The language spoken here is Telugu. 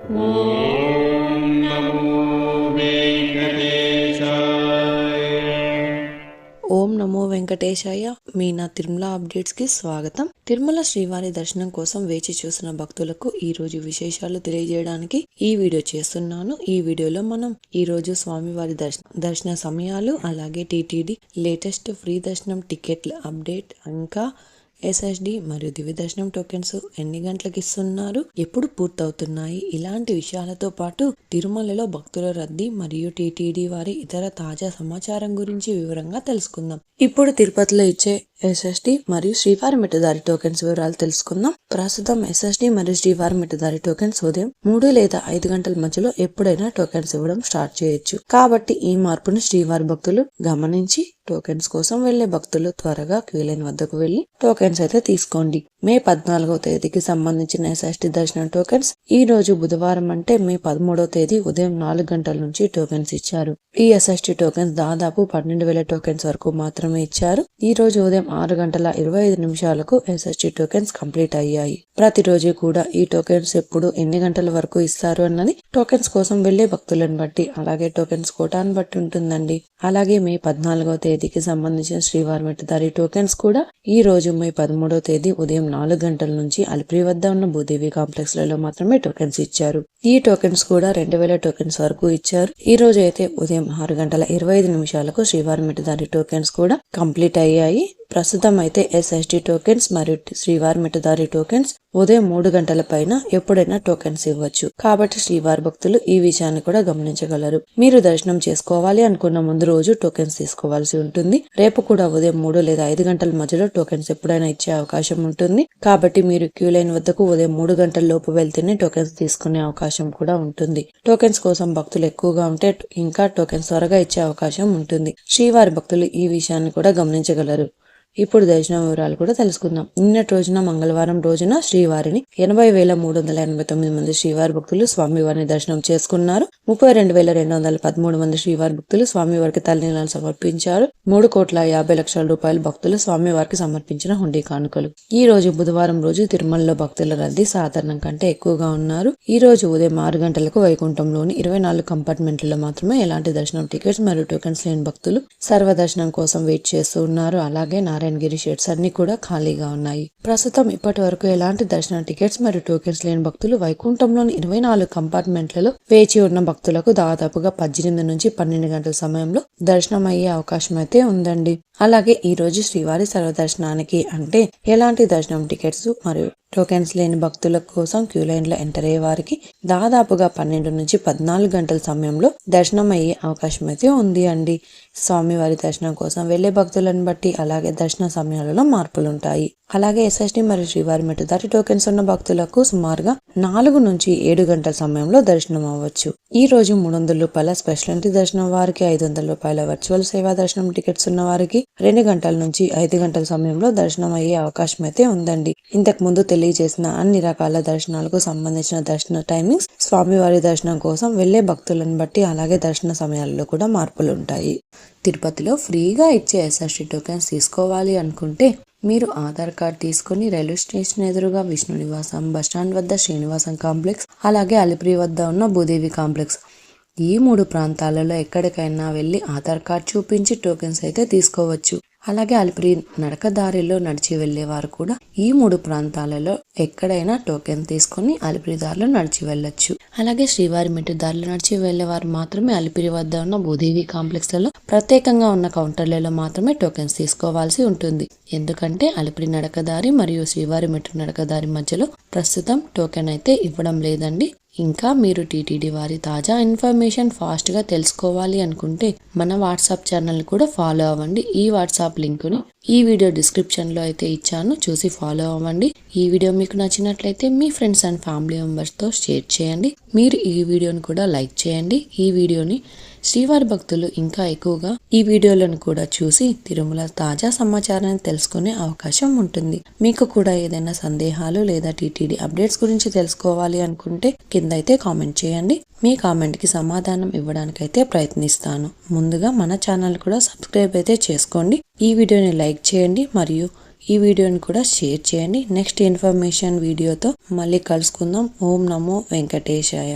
ఓం నమో వెంకటేశాయ. ఓం నమో వెంకటేశాయ. మీ నా తిరుమల అప్డేట్స్ కి స్వాగతం. తిరుమల శ్రీవారి దర్శనం కోసం వేచి చూసిన భక్తులకు ఈ రోజు విశేషాలు తెలియజేయడానికి ఈ వీడియో చేస్తున్నాను. ఈ వీడియోలో మనం ఈ రోజు స్వామివారి దర్శన సమయాలు, అలాగే టీటీడీ లేటెస్ట్ ఫ్రీ దర్శనం టికెట్ల అప్డేట్, ఇంకా ఎస్ఎస్డి మరియు దివ్య దర్శనం టోకెన్స్ ఎన్ని గంటలకు ఇస్తున్నారు, ఎప్పుడు పూర్తవుతున్నాయి, ఇలాంటి విషయాలతో పాటు తిరుమలలో భక్తుల రద్దీ మరియు టీటీడీ వారి ఇతర తాజా సమాచారం గురించి వివరంగా తెలుసుకుందాం. ఇప్పుడు తిరుపతిలో ఇచ్చే ఎస్ఎస్డి మరియు శ్రీవారి మెట్టుదారి టోకెన్స్ వివరాలు తెలుసుకుందాం. ప్రస్తుతం ఎస్ఎస్డి మరియు శ్రీవారి మెట్టుదారి టోకెన్స్ ఉదయం 3 లేదా 5 గంటల మధ్యలో ఎప్పుడైనా టోకెన్స్ ఇవ్వడం స్టార్ట్ చేయొచ్చు. కాబట్టి ఈ మార్పును శ్రీవారి భక్తులు గమనించి టోకెన్స్ కోసం వెళ్లే భక్తులు త్వరగా క్యూ లైన్ వద్దకు వెళ్లి టోకెన్స్ అయితే తీసుకోండి. మే 14వ తేదీకి సంబంధించిన ఎస్ఎస్డి దర్శనం టోకెన్స్ ఈ రోజు బుధవారం అంటే మే 13వ తేదీ ఉదయం 4 గంటల నుంచి టోకెన్స్ ఇచ్చారు. ఈ ఎస్ఎస్డి టోకెన్స్ దాదాపు 12,000 టోకెన్స్ వరకు మాత్రమే ఇచ్చారు. ఈ రోజు ఉదయం 6 గంటల 25 నిమిషాలకు ఎస్ఎస్డి టోకెన్స్ కంప్లీట్ అయ్యాయి. ప్రతిరోజు కూడా ఈ టోకెన్స్ ఎప్పుడు ఎన్ని గంటల వరకు ఇస్తారు అన్నది టోకెన్స్ కోసం వెళ్లే భక్తులను బట్టి, అలాగే టోకెన్స్ కోటాను బట్టి ఉంటుందండి. అలాగే మే 14వ తేదీకి సంబంధించిన శ్రీవారి మెట్టుదారి టోకెన్స్ కూడా ఈ రోజు మే 13వ తేదీ ఉదయం 4 గంటల నుంచి అలిపిరి వద్ద ఉన్న భూదేవి కాంప్లెక్స్ లలో మాత్రమే టోకెన్స్ ఇచ్చారు. ఈ టోకెన్స్ కూడా 2,000 టోకెన్స్ వరకు ఇచ్చారు. ఈ రోజు అయితే ఉదయం 6 గంటల 25 నిమిషాలకు శ్రీవారి మెట్టుదారి టోకెన్స్ కూడా కంప్లీట్ అయ్యాయి. ప్రస్తుతం అయితే ఎస్ఎస్డి టోకెన్స్ మరియు శ్రీవారి మెట్టుదారి టోకెన్స్ ఉదయం 3 గంటల పైన ఎప్పుడైనా టోకెన్స్ ఇవ్వచ్చు. కాబట్టి శ్రీవారి భక్తులు ఈ విషయాన్ని కూడా గమనించగలరు. మీరు దర్శనం చేసుకోవాలి అనుకున్న ముందు రోజు టోకెన్స్ తీసుకోవాల్సి ఉంటుంది. రేపు కూడా ఉదయం 3 లేదా 5 గంటల మధ్యలో టోకెన్స్ ఎప్పుడైనా ఇచ్చే అవకాశం ఉంటుంది. కాబట్టి మీరు క్యూ లైన్ వద్దకు ఉదయం 3 గంటల లోపు వెళ్తేనే టోకెన్స్ తీసుకునే అవకాశం కూడా ఉంటుంది. టోకెన్స్ కోసం భక్తులు ఎక్కువగా ఉంటే ఇంకా టోకెన్స్ త్వరగా ఇచ్చే అవకాశం ఉంటుంది. శ్రీవారి భక్తులు ఈ విషయాన్ని కూడా గమనించగలరు. ఇప్పుడు దర్శనం వివరాలు కూడా తెలుసుకుందాం. నిన్నటి రోజున మంగళవారం రోజున శ్రీవారిని 80,389 మంది శ్రీవారి భక్తులు స్వామివారిని దర్శనం చేసుకున్నారు. 32,213 మంది శ్రీవారి భక్తులు స్వామివారికి తలనీలాలు సమర్పించారు. 3,50,00,000 రూపాయల భక్తులు స్వామివారికి సమర్పించిన హుండీ కానుకలు. ఈ రోజు బుధవారం రోజు తిరుమలలో భక్తుల రద్దీ సాధారణం కంటే ఎక్కువగా ఉన్నారు. ఈ రోజు ఉదయం 6 గంటలకు వైకుంఠంలోని 24 కంపార్ట్మెంట్లలో మాత్రమే ఎలాంటి దర్శనం టికెట్స్ మరియు టోకెన్స్ లేని భక్తులు సర్వదర్శనం కోసం వెయిట్ చేస్తూ ఉన్నారు. అలాగే నారాయణగిరి షెడ్స్ అన్ని కూడా ఖాళీగా ఉన్నాయి. ప్రస్తుతం ఇప్పటి వరకు ఎలాంటి దర్శన టికెట్స్ మరియు టోకెన్స్ లేని భక్తులు వైకుంఠంలోని 24 కంపార్ట్మెంట్లలో వేచి ఉన్న భక్తులకు దాదాపుగా 18 నుంచి 12 గంటల సమయంలో దర్శనం అయ్యే అవకాశం అయితే ఉందండి. అలాగే ఈ రోజు శ్రీవారి సర్వదర్శనానికి అంటే ఎలాంటి దర్శనం టికెట్స్ మరియు టోకెన్స్ లేని భక్తుల కోసం క్యూ లైన్ లో ఎంటర్ అయ్యే వారికి దాదాపుగా 12 నుంచి 14 గంటల సమయంలో దర్శనం అయ్యే అవకాశం అయితే ఉంది అండి. స్వామివారి దర్శనం కోసం వెళ్లే భక్తులను బట్టి అలాగే దర్శన సమయాలలో మార్పులుంటాయి. అలాగే ఎస్ఎస్డి మరియు శ్రీవారి మెట్టుదారి టోకెన్స్ ఉన్న భక్తులకు సుమారుగా 4 నుంచి 7 గంటల సమయంలో దర్శనం అవ్వచ్చు. ఈ రోజు 300 రూపాయల స్పెషల్ ఎంట్రీ దర్శనం వారికి, 500 రూపాయల వర్చువల్ సేవా దర్శనం టికెట్స్ ఉన్న వారికి 2 గంటల నుంచి 5 గంటల సమయంలో దర్శనం అయ్యే అవకాశం అయితే ఉందండి. ఇంతకు ముందు తెలియజేసిన అన్ని రకాల దర్శనాలకు సంబంధించిన దర్శన టైమింగ్స్ స్వామివారి దర్శనం కోసం వెళ్లే భక్తులను బట్టి అలాగే దర్శన సమయాల్లో కూడా మార్పులు ఉంటాయి. తిరుపతిలో ఫ్రీగా ఇచ్చే ఎస్ఎస్డి టోకెన్స్ తీసుకోవాలి అనుకుంటే మీరు ఆధార్ కార్డ్ తీసుకుని రైల్వే స్టేషన్ ఎదురుగా విష్ణు నివాసం, బస్టాండ్ వద్ద శ్రీనివాసం కాంప్లెక్స్, అలాగే అలిపిరి వద్ద ఉన్న భూదేవి కాంప్లెక్స్ ఈ 3 ప్రాంతాలలో ఎక్కడికైనా వెళ్లి ఆధార్ కార్డ్ చూపించి టోకెన్స్ అయితే తీసుకోవచ్చు. అలాగే అలిపిరి నడకదారిలో నడిచి వెళ్లేవారు కూడా ఈ 3 ప్రాంతాలలో ఎక్కడైనా టోకెన్ తీసుకుని అలిపిరి దారిలో నడిచి వెళ్ళొచ్చు. అలాగే శ్రీవారి మెట్టు దారిలో నడిచి వెళ్లేవారు మాత్రమే అలిపిరి వద్ద ఉన్న భూదేవి కాంప్లెక్స్ లలో ప్రత్యేకంగా ఉన్న కౌంటర్లలో మాత్రమే టోకెన్స్ తీసుకోవాల్సి ఉంటుంది. ఎందుకంటే అలిపిరి నడకదారి మరియు శ్రీవారి మెట్టు నడకదారి మధ్యలో ప్రస్తుతం టోకెన్ అయితే ఇవ్వడం లేదండి. ఇంకా మీరు టీటీడీ వారి తాజా ఇన్ఫర్మేషన్ ఫాస్ట్ గా తెలుసుకోవాలి అనుకుంటే మన వాట్సాప్ ఛానల్ కూడా ఫాలో అవ్వండి. ఈ వాట్సాప్ లింకుని ఈ వీడియో డిస్క్రిప్షన్ లో అయితే ఇచ్చాను, చూసి ఫాలో అవ్వండి. ఈ వీడియో మీకు నచ్చినట్లయితే మీ ఫ్రెండ్స్ అండ్ ఫ్యామిలీ మెంబర్స్ తో షేర్ చేయండి. మీరు ఈ వీడియోని కూడా లైక్ చేయండి. ఈ వీడియోని శ్రీవారి భక్తులు ఇంకా ఎక్కువగా ఈ వీడియోలను కూడా చూసి తిరుమల తాజా సమాచారాన్ని తెలుసుకునే అవకాశం ఉంటుంది. మీకు కూడా ఏదైనా సందేహాలు లేదా టీటీడీ అప్డేట్స్ గురించి తెలుసుకోవాలి అనుకుంటే కింద అయితే కామెంట్ చేయండి. మీ కామెంట్ కి సమాధానం ఇవ్వడానికైతే ప్రయత్నిస్తాను. ముందుగా మన ఛానల్ కూడా సబ్స్క్రైబ్ అయితే చేసుకోండి. ఈ వీడియోని లైక్ చేయండి మరియు ఈ వీడియోని కూడా షేర్ చేయండి. నెక్స్ట్ ఇన్ఫర్మేషన్ వీడియోతో మళ్ళీ కలుసుకుందాం. ఓం నమో వెంకటేశాయ.